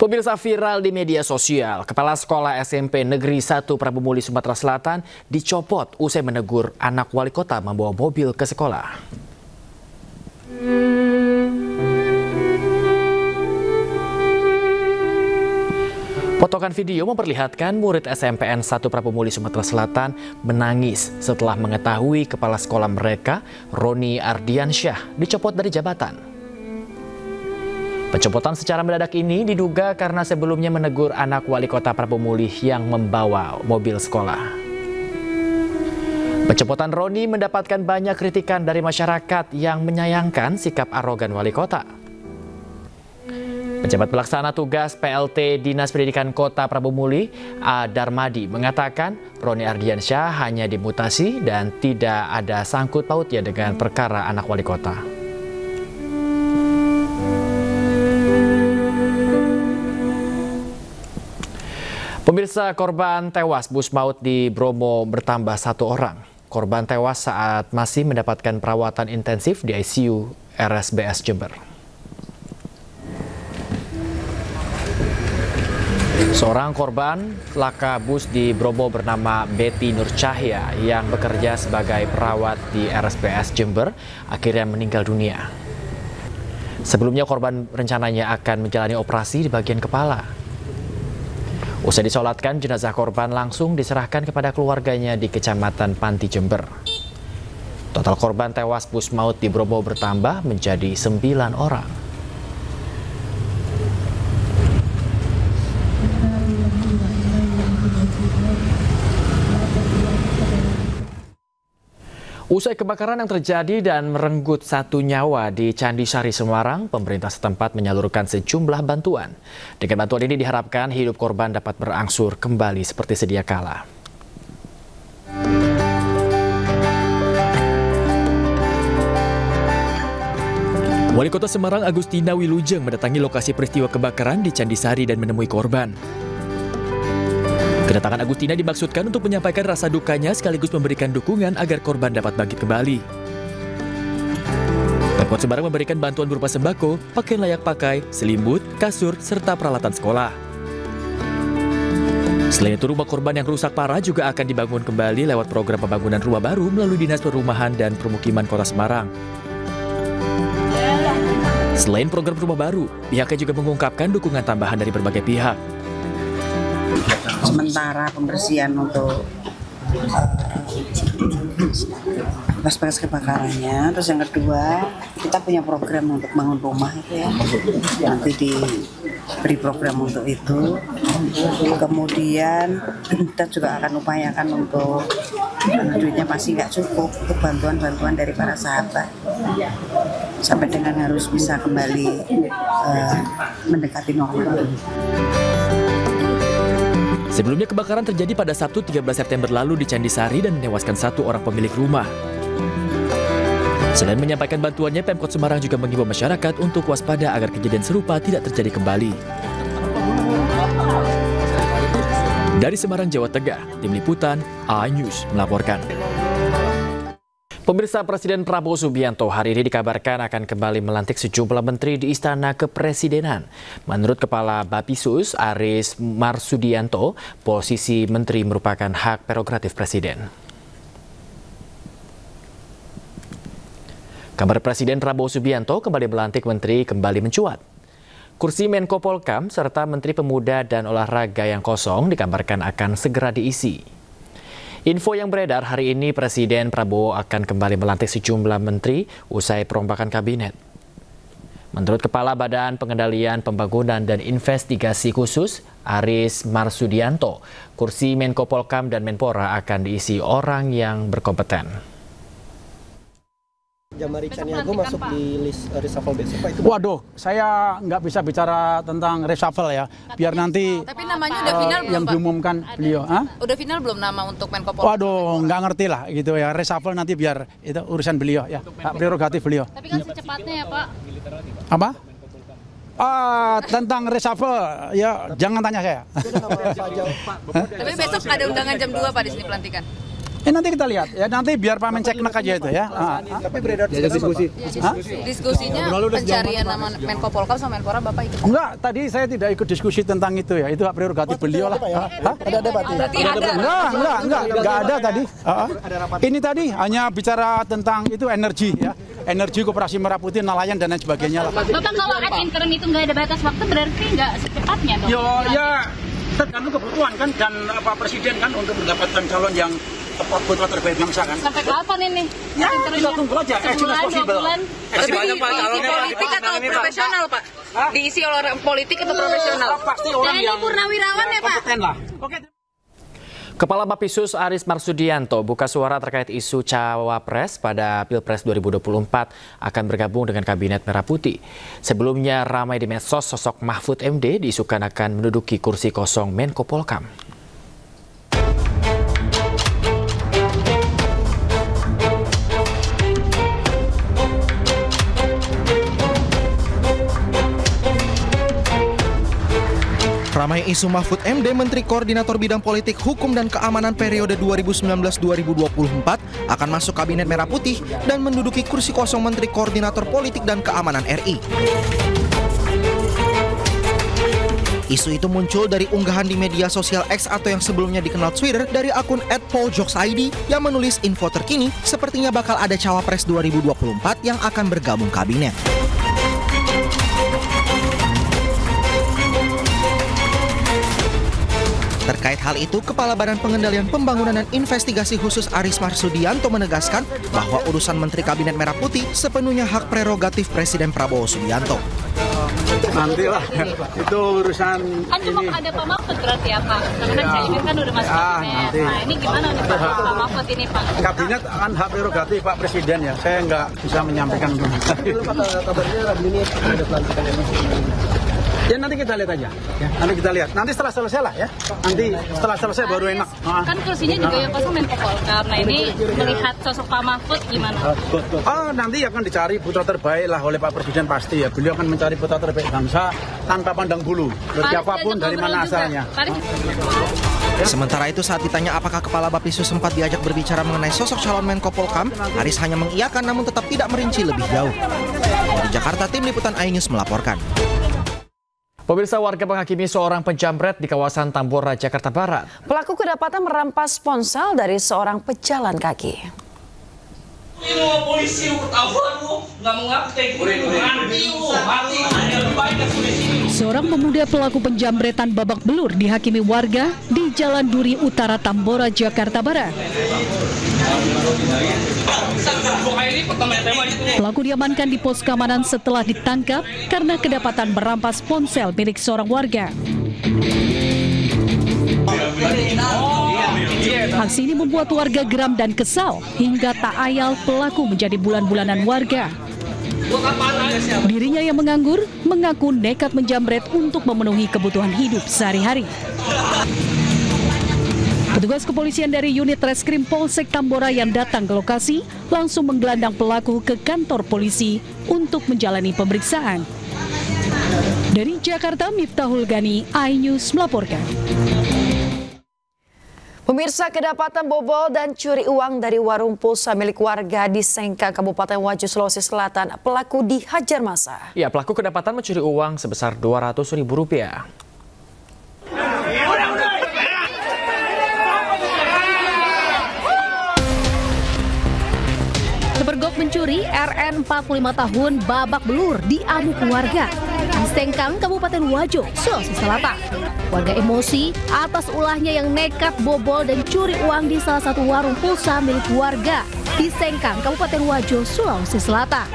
Pemirsa, viral di media sosial, Kepala Sekolah SMP Negeri 1 Prabu Muli, Sumatera Selatan dicopot usai menegur anak wali kota membawa mobil ke sekolah. Potongan video memperlihatkan murid SMPN 1 Prabu Muli, Sumatera Selatan menangis setelah mengetahui kepala sekolah mereka, Roni Ardiansyah, dicopot dari jabatan. Pencopotan secara mendadak ini diduga karena sebelumnya menegur anak wali kota Prabu Muli yang membawa mobil sekolah. Pencopotan Roni mendapatkan banyak kritikan dari masyarakat yang menyayangkan sikap arogan wali kota. Pejabat pelaksana tugas PLT Dinas Pendidikan Kota Prabu Muli, A. Darmadi, mengatakan Roni Ardiansyah hanya dimutasi dan tidak ada sangkut pautnya dengan perkara anak wali kota. Pemirsa, korban tewas bus maut di Bromo bertambah 1 orang. Korban tewas saat masih mendapatkan perawatan intensif di ICU RSBS Jember. Seorang korban laka bus di Bromo bernama Betty Nur Cahya yang bekerja sebagai perawat di RSBS Jember akhirnya meninggal dunia. Sebelumnya korban rencananya akan menjalani operasi di bagian kepala. Usai disolatkan, jenazah korban langsung diserahkan kepada keluarganya di Kecamatan Panti, Jember. Total korban tewas bus maut di Bromo bertambah menjadi 9 orang. Usai kebakaran yang terjadi dan merenggut 1 nyawa di Candi Sari, Semarang, pemerintah setempat menyalurkan sejumlah bantuan. Dengan bantuan ini diharapkan hidup korban dapat berangsur kembali seperti sedia kala. Wali Kota Semarang Agustina Wilujeng mendatangi lokasi peristiwa kebakaran di Candi Sari dan menemui korban. Kedatangan Agustina dimaksudkan untuk menyampaikan rasa dukanya sekaligus memberikan dukungan agar korban dapat bangkit kembali. Pemkot Semarang memberikan bantuan berupa sembako, pakaian layak pakai, selimut, kasur, serta peralatan sekolah. Selain itu, rumah korban yang rusak parah juga akan dibangun kembali lewat program pembangunan rumah baru melalui Dinas Perumahan dan Permukiman Kota Semarang. Selain program rumah baru, pihaknya juga mengungkapkan dukungan tambahan dari berbagai pihak. Sementara pembersihan untuk bekas-bekas kebakarannya, terus yang kedua kita punya program untuk bangun rumah itu ya, nanti diberi program untuk itu. Kemudian kita juga akan upayakan untuk duitnya pasti nggak cukup untuk bantuan-bantuan dari para sahabat sampai dengan harus bisa kembali mendekati normal. Sebelumnya kebakaran terjadi pada Sabtu 13 September lalu di Candi Sari dan menewaskan 1 orang pemilik rumah. Selain menyampaikan bantuannya, Pemkot Semarang juga mengimbau masyarakat untuk waspada agar kejadian serupa tidak terjadi kembali. Dari Semarang, Jawa Tengah, Tim Liputan A-News melaporkan. Pemirsa, Presiden Prabowo Subianto hari ini dikabarkan akan kembali melantik sejumlah menteri di Istana Kepresidenan. Menurut Kepala Bappisus, Aris Marsudianto, posisi menteri merupakan hak prerogatif Presiden. Kabar Presiden Prabowo Subianto kembali melantik menteri kembali mencuat. Kursi Menko Polkam serta Menteri Pemuda dan Olahraga yang kosong dikabarkan akan segera diisi. Info yang beredar hari ini, Presiden Prabowo akan kembali melantik sejumlah menteri usai perombakan kabinet. Menurut Kepala Badan Pengendalian Pembangunan dan Investigasi Khusus, Aris Marsudianto, kursi Menko Polkam dan Menpora akan diisi orang yang berkompeten. Jamari Caniago masuk di list reshuffle besok, Pak, itu? Waduh, saya nggak bisa bicara tentang reshuffle ya. Biar nanti tapi namanya udah final belum, yang Pak? diumumkan beliau. Udah final belum nama untuk Menko Polhukam? Waduh, nggak ngerti lah gitu ya. Reshuffle nanti biar itu urusan beliau ya. Hak prerogatif beliau. Tapi kan secepatnya ya, Pak. Apa? Tentang reshuffle ya jangan tanya saya. Tapi besok ada undangan jam 2, Pak, di sini pelantikan. Nanti kita lihat ya, nanti biar Pak Menceknek aja itu ya. Tapi beredar diskusi. Diskusinya pencarian nama Menko Polkam sama Menpora Bapak ikut? Enggak, tadi saya tidak ikut diskusi tentang itu ya. Itu hak prerogatif beliau lah. Ada debat. Berarti ada. Enggak ada tadi. Ini tadi hanya bicara tentang itu energi ya. Energi Koperasi Merah Putih, nelayan dan lain sebagainya lah. Bapak kalau ad interim itu nggak ada batas waktu berarti nggak secepatnya dong? Ya tergantung kebutuhan kan dan Pak Presiden kan untuk mendapatkan calon yang tepat putra terbaik bangsa kan. Sampai kapan ini? Ya kita tunggu aja. Sebulan, 2 bulan. Tapi diisi politik atau profesional, Pak? Diisi oleh orang politik atau profesional? Pasti orang yang purnawirawan ya, Pak? kompeten lah. Oke. Kepala Bappisus Aris Marsudianto buka suara terkait isu Cawapres pada Pilpres 2024 akan bergabung dengan Kabinet Merah Putih. Sebelumnya ramai di medsos sosok Mahfud MD diisukan akan menduduki kursi kosong Menko Polkam. Ramai isu Mahfud MD, Menteri Koordinator Bidang Politik, Hukum dan Keamanan periode 2019-2024 akan masuk Kabinet Merah Putih dan menduduki kursi kosong Menteri Koordinator Politik dan Keamanan RI. Isu itu muncul dari unggahan di media sosial X atau yang sebelumnya dikenal Twitter dari akun @PaulJokesID yang menulis info terkini sepertinya bakal ada Cawapres 2024 yang akan bergabung kabinet. Terkait hal itu, Kepala Badan Pengendalian Pembangunan dan Investigasi Khusus Aris Marsudianto menegaskan bahwa urusan Menteri Kabinet Merah Putih sepenuhnya hak prerogatif Presiden Prabowo Subianto. Nantilah, itu urusan Kan cuma ada Pak Mahfud berarti ya Pak? Karena kan Caimin kan udah masuk kabinet. Nah ini gimana nih Pak Mahfud ini Pak? Kabinet kan hak prerogatif Pak Presiden ya, saya nggak bisa menyampaikan dulu. Kabarnya ini ada pelantikan Ya nanti kita lihat aja. Ya, nanti kita lihat. Nanti setelah selesai lah ya. Nanti setelah selesai baru enak. Kan kursinya juga yang kosong Menko Polkam. Nah ini melihat sosok Pak Mahfud gimana? Nanti akan dicari putra terbaik lah oleh Pak Presiden pasti ya. Beliau akan mencari putra terbaik bangsa tanpa pandang bulu. Siapapun dari mana asalnya. Sementara itu saat ditanya apakah Kepala Bappisus sempat diajak berbicara mengenai sosok calon Menko Polkam, Aris hanya mengiyakan namun tetap tidak merinci lebih jauh. Di Jakarta, Tim Liputan iNews melaporkan. Pemirsa, warga menghakimi seorang penjamret di kawasan Tambora, Jakarta Barat. Pelaku kedapatan merampas ponsel dari seorang pejalan kaki. Seorang pemuda pelaku penjamretan babak belur dihakimi warga di Jalan Duri Utara, Tambora, Jakarta Barat. Pelaku diamankan di pos keamanan setelah ditangkap karena kedapatan merampas ponsel milik seorang warga. Aksi ini membuat warga geram dan kesal hingga tak ayal pelaku menjadi bulan-bulanan warga. Dirinya yang menganggur mengaku nekat menjamret untuk memenuhi kebutuhan hidup sehari-hari. Petugas kepolisian dari unit Reskrim Polsek Tambora yang datang ke lokasi langsung menggelandang pelaku ke kantor polisi untuk menjalani pemeriksaan. Dari Jakarta, Miftahul Gani, iNews melaporkan. Pemirsa, kedapatan bobol dan curi uang dari warung pulsa milik warga di Sengkang, Kabupaten Wajo, Sulawesi Selatan. Pelaku dihajar massa. Ya, pelaku kedapatan mencuri uang sebesar Rp200.000. Kepergok mencuri, RN 45 tahun babak belur diamuk warga di Sengkang, Kabupaten Wajo, Sulawesi Selatan. Warga emosi atas ulahnya yang nekat bobol dan curi uang di salah satu warung pulsa milik warga di Sengkang, Kabupaten Wajo, Sulawesi Selatan.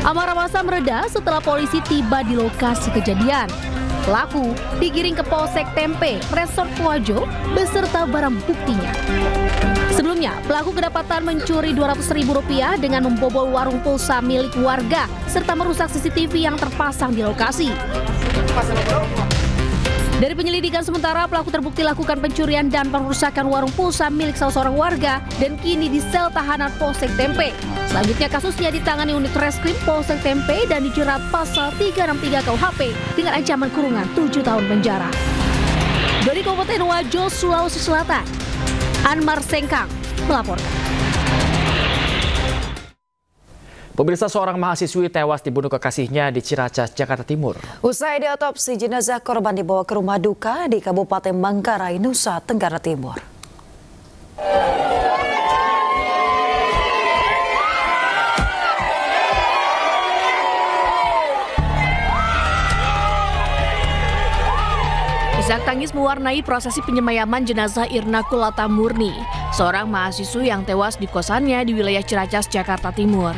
Amarah massa mereda setelah polisi tiba di lokasi kejadian. Pelaku digiring ke Polsek Tempe, Resort Wajo, beserta barang buktinya. Sebelumnya, pelaku kedapatan mencuri Rp200.000 dengan membobol warung pulsa milik warga serta merusak CCTV yang terpasang di lokasi. Dari penyelidikan sementara, pelaku terbukti lakukan pencurian dan perusakan warung pulsa milik salah seorang warga dan kini di sel tahanan Polsek Tempe. Selanjutnya kasusnya ditangani unit Reskrim Polsek Tempe dan dijerat pasal 363 KUHP dengan ancaman kurungan 7 tahun penjara. Dari Kabupaten Wajo, Sulawesi Selatan, Anmar Sengkang, melaporkan. Pemirsa, seorang mahasiswi tewas dibunuh kekasihnya di Ciracas, Jakarta Timur. Usai diotopsi, jenazah korban dibawa ke rumah duka di Kabupaten Manggarai, Nusa Tenggara Timur. Isak tangis mewarnai prosesi penyemayaman jenazah Irna Kulata Murni, seorang mahasiswi yang tewas di kosannya di wilayah Ciracas, Jakarta Timur.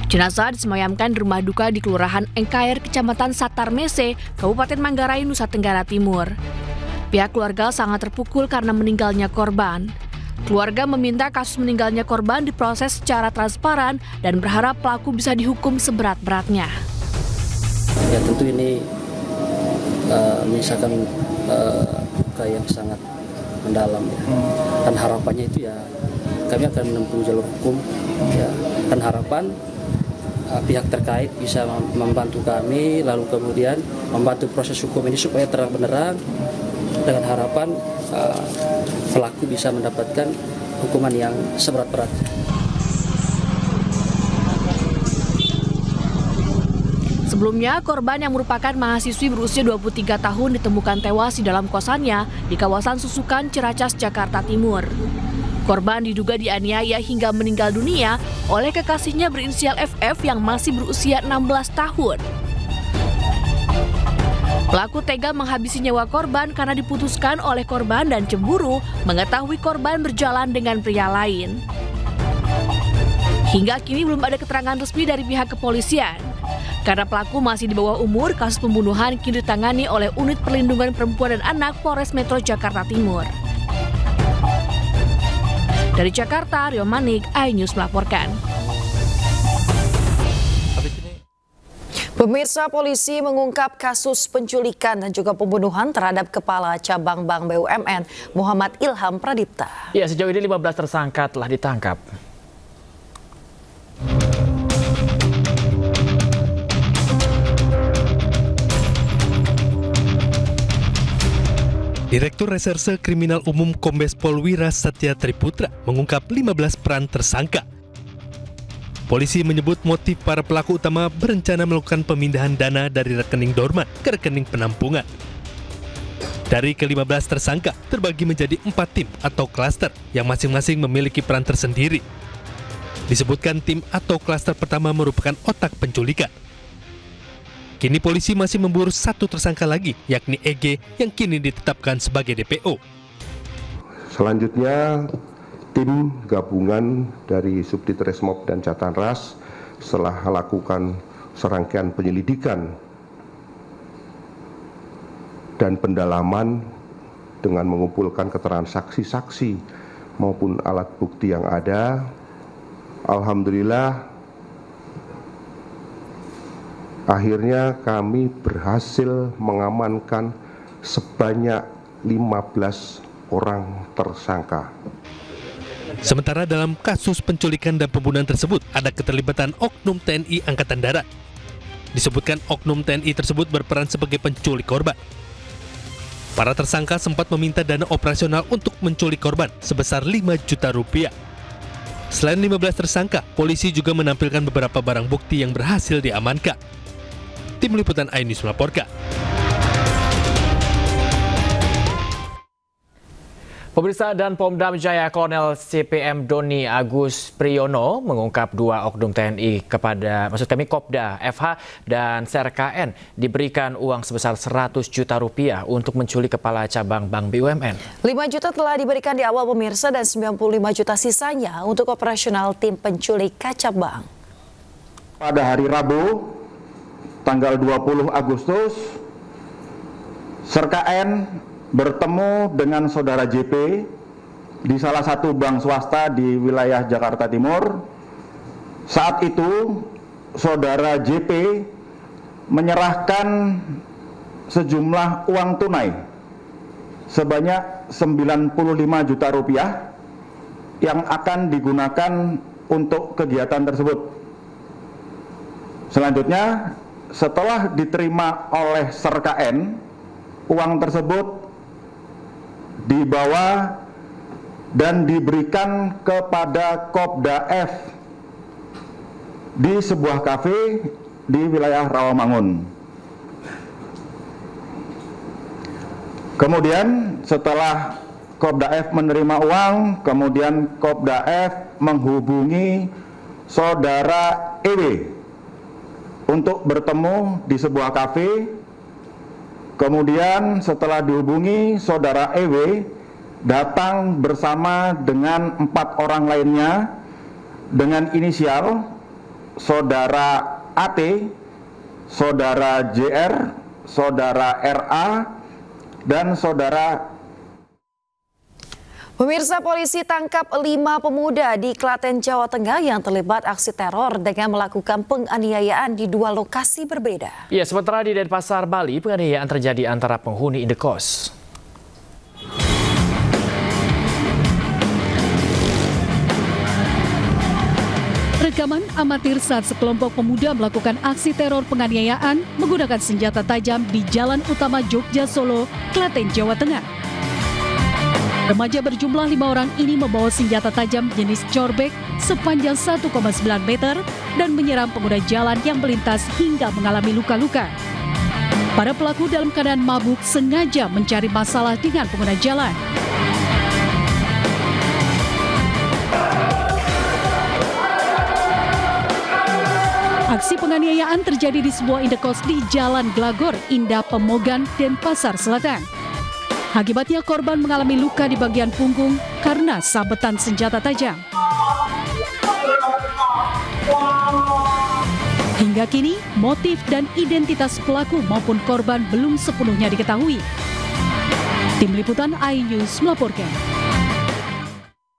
Jenazah disemayamkan di rumah duka di Kelurahan Engkair, Kecamatan Satarmese, Kabupaten Manggarai, Nusa Tenggara Timur. Pihak keluarga sangat terpukul karena meninggalnya korban. Keluarga meminta kasus meninggalnya korban diproses secara transparan dan berharap pelaku bisa dihukum seberat-beratnya. Ya tentu ini menyisakan luka yang sangat mendalam ya. Dan harapannya itu ya kami akan menempuh jalur hukum ya. Dan harapan pihak terkait bisa membantu kami, lalu kemudian membantu proses hukum ini supaya terang benderang, dengan harapan pelaku bisa mendapatkan hukuman yang seberat-beratnya. Sebelumnya, korban yang merupakan mahasiswi berusia 23 tahun ditemukan tewas di dalam kosannya di kawasan Susukan, Ciracas, Jakarta Timur. Korban diduga dianiaya hingga meninggal dunia oleh kekasihnya berinisial FF yang masih berusia 16 tahun. Pelaku tega menghabisi nyawa korban karena diputuskan oleh korban dan cemburu mengetahui korban berjalan dengan pria lain. Hingga kini belum ada keterangan resmi dari pihak kepolisian. Karena pelaku masih di bawah umur, kasus pembunuhan kini ditangani oleh Unit Perlindungan Perempuan dan Anak Polres Metro Jakarta Timur. Dari Jakarta, Rio Manik, iNews melaporkan. Pemirsa, polisi mengungkap kasus penculikan dan juga pembunuhan terhadap Kepala Cabang Bank BUMN Muhammad Ilham Pradipta. Ya, sejauh ini 15 tersangka telah ditangkap. Direktur Reserse Kriminal Umum Kombes Pol Wira Satya Triputra mengungkap 15 peran tersangka. Polisi menyebut motif para pelaku utama berencana melakukan pemindahan dana dari rekening dorman ke rekening penampungan. Dari ke-15 tersangka terbagi menjadi 4 tim atau klaster yang masing-masing memiliki peran tersendiri. Disebutkan tim atau klaster pertama merupakan otak penculikan. Kini polisi masih memburu 1 tersangka lagi, yakni EG yang kini ditetapkan sebagai DPO. Selanjutnya, tim gabungan dari Subdit Resmob dan Jatan Ras setelah melakukan serangkaian penyelidikan dan pendalaman dengan mengumpulkan keterangan saksi-saksi maupun alat bukti yang ada, alhamdulillah akhirnya kami berhasil mengamankan sebanyak 15 orang tersangka. Sementara dalam kasus penculikan dan pembunuhan tersebut ada keterlibatan oknum TNI Angkatan Darat. Disebutkan oknum TNI tersebut berperan sebagai penculik korban. Para tersangka sempat meminta dana operasional untuk menculik korban sebesar 5 juta rupiah. Selain 15 tersangka, polisi juga menampilkan beberapa barang bukti yang berhasil diamankan. Tim Liputan iNews melaporkan. Pemirsa, dan Pomdam Jaya Kolonel CPM Doni Agus Priyono mengungkap 2 oknum TNI Kopda FH dan SERKN diberikan uang sebesar 100 juta rupiah untuk menculik Kepala Cabang Bank BUMN. 5 juta telah diberikan di awal pemirsa dan 95 juta sisanya untuk operasional tim penculik kaca bank. Pada hari Rabu, tanggal 20 Agustus, SERKN bertemu dengan saudara JP di salah satu bank swasta di wilayah Jakarta Timur. Saat itu, saudara JP menyerahkan sejumlah uang tunai sebanyak 95 juta rupiah yang akan digunakan untuk kegiatan tersebut. Selanjutnya, setelah diterima oleh SERKN, uang tersebut dibawa dan diberikan kepada Kopda F di sebuah kafe di wilayah Rawamangun. Kemudian setelah Kopda F menerima uang, kemudian Kopda F menghubungi saudara EW untuk bertemu di sebuah kafe. Kemudian setelah dihubungi, saudara EW datang bersama dengan 4 orang lainnya dengan inisial saudara AT, saudara JR, saudara RA, dan saudara. Pemirsa, polisi tangkap 5 pemuda di Klaten, Jawa Tengah yang terlibat aksi teror dengan melakukan penganiayaan di 2 lokasi berbeda. Ya, sementara di Denpasar, Bali, penganiayaan terjadi antara penghuni indekos. Rekaman amatir saat sekelompok pemuda melakukan aksi teror penganiayaan menggunakan senjata tajam di Jalan Utama Jogja Solo, Klaten, Jawa Tengah. Remaja berjumlah 5 orang ini membawa senjata tajam jenis corbek sepanjang 1,9 meter dan menyerang pengguna jalan yang melintas hingga mengalami luka-luka. Para pelaku dalam keadaan mabuk sengaja mencari masalah dengan pengguna jalan. Aksi penganiayaan terjadi di sebuah indekos di Jalan Glagor, Indah Pemogan, Denpasar Selatan. Akibatnya korban mengalami luka di bagian punggung karena sabetan senjata tajam. Hingga kini, motif dan identitas pelaku maupun korban belum sepenuhnya diketahui. Tim Liputan iNews melaporkan.